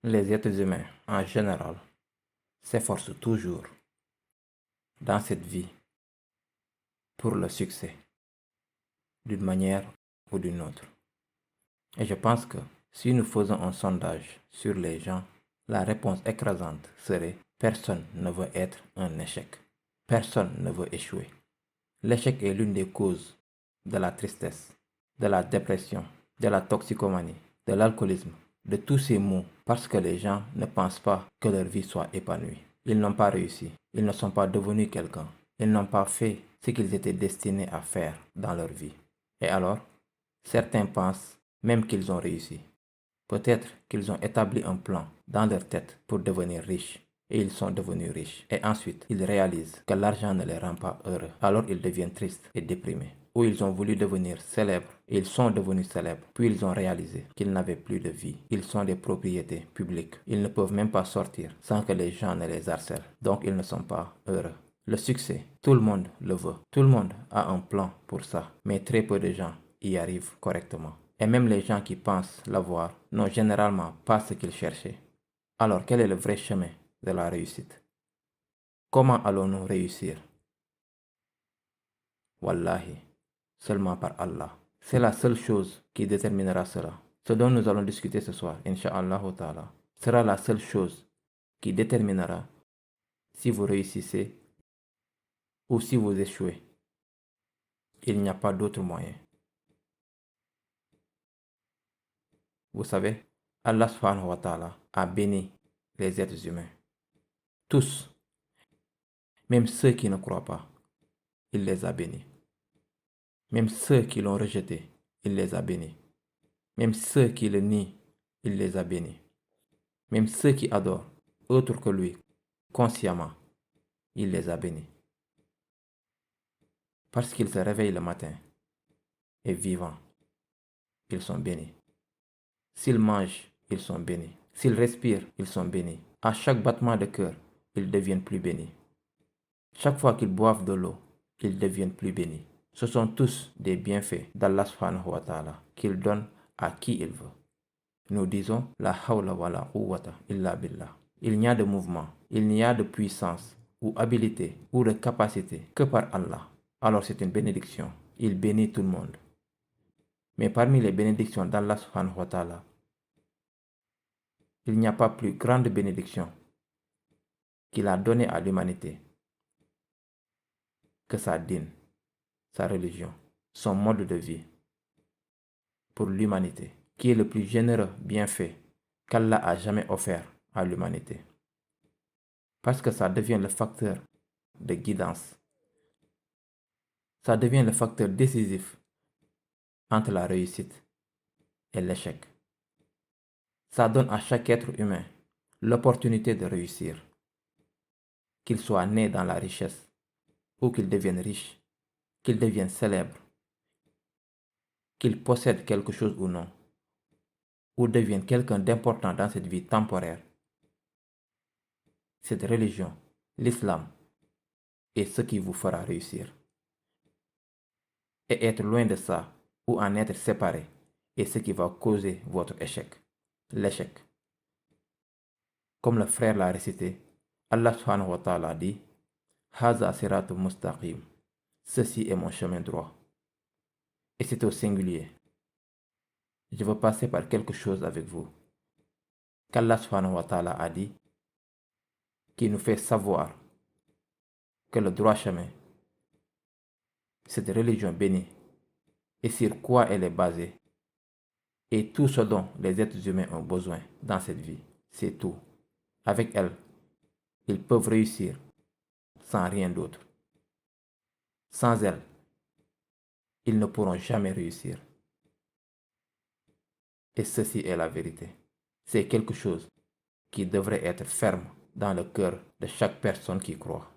Les êtres humains, en général, s'efforcent toujours, dans cette vie, pour le succès, d'une manière ou d'une autre. Et je pense que si nous faisons un sondage sur les gens, la réponse écrasante serait personne ne veut être un échec. Personne ne veut échouer. L'échec est l'une des causes de la tristesse, de la dépression, de la toxicomanie, de l'alcoolisme, de tous ces maux parce que les gens ne pensent pas que leur vie soit épanouie. Ils n'ont pas réussi, ils ne sont pas devenus quelqu'un, ils n'ont pas fait ce qu'ils étaient destinés à faire dans leur vie. Et alors, certains pensent même qu'ils ont réussi. Peut-être qu'ils ont établi un plan dans leur tête pour devenir riches. Et ils sont devenus riches. Et ensuite, ils réalisent que l'argent ne les rend pas heureux. Alors ils deviennent tristes et déprimés. Ou ils ont voulu devenir célèbres. Et ils sont devenus célèbres. Puis ils ont réalisé qu'ils n'avaient plus de vie. Ils sont des propriétés publiques. Ils ne peuvent même pas sortir sans que les gens ne les harcèlent. Donc ils ne sont pas heureux. Le succès, tout le monde le veut. Tout le monde a un plan pour ça. Mais très peu de gens y arrivent correctement. Et même les gens qui pensent l'avoir n'ont généralement pas ce qu'ils cherchaient. Alors quel est le vrai chemin de la réussite? Comment allons-nous réussir? Wallahi, seulement par Allah. C'est la seule chose qui déterminera cela. Ce dont nous allons discuter ce soir, Inch'Allah ta'ala, sera la seule chose qui déterminera si vous réussissez ou si vous échouez. Il n'y a pas d'autre moyen. Vous savez, Allah subhanahu wa ta'ala a béni les êtres humains. Tous, même ceux qui ne croient pas, il les a bénis. Même ceux qui l'ont rejeté, il les a bénis. Même ceux qui le nient, il les a bénis. Même ceux qui adorent autre que lui, consciemment, il les a bénis. Parce qu'ils se réveillent le matin et vivants, ils sont bénis. S'ils mangent, ils sont bénis. S'ils respirent, ils sont bénis. À chaque battement de cœur, ils deviennent plus bénis. Chaque fois qu'ils boivent de l'eau, ils deviennent plus bénis. Ce sont tous des bienfaits d'Allah subhanahu wa ta'ala qu'il donne à qui il veut. Nous disons la hawla wa la quwwata illa billah. Il n'y a de mouvement, il n'y a de puissance ou habilité ou de capacité que par Allah. Alors c'est une bénédiction. Il bénit tout le monde. Mais parmi les bénédictions d'Allah subhanahu wa ta'ala, il n'y a pas plus grande bénédiction qu'il a donnée à l'humanité que sa dîne, sa religion, son mode de vie pour l'humanité, qui est le plus généreux bienfait qu'Allah a jamais offert à l'humanité. Parce que ça devient le facteur de guidance. Ça devient le facteur décisif entre la réussite et l'échec. Ça donne à chaque être humain l'opportunité de réussir, qu'il soit né dans la richesse ou qu'il devienne riche, qu'il devienne célèbre, qu'il possède quelque chose ou non, ou devienne quelqu'un d'important dans cette vie temporaire. Cette religion, l'islam, est ce qui vous fera réussir. Et être loin de ça, ou en être séparé, est ce qui va causer votre échec. L'échec. Comme le frère l'a récité, Allah subhanahu wa ta'ala dit Haza siratu mustaqim. Ceci est mon chemin droit. Et c'est au singulier. Je veux passer par quelque chose avec vous. Qu'Allah subhanahu wa ta'ala a dit, qui nous fait savoir que le droit chemin, cette religion bénie, et sur quoi elle est basée, et tout ce dont les êtres humains ont besoin dans cette vie, c'est tout. Avec elle, ils peuvent réussir sans rien d'autre. Sans elle, ils ne pourront jamais réussir. Et ceci est la vérité. C'est quelque chose qui devrait être ferme dans le cœur de chaque personne qui croit.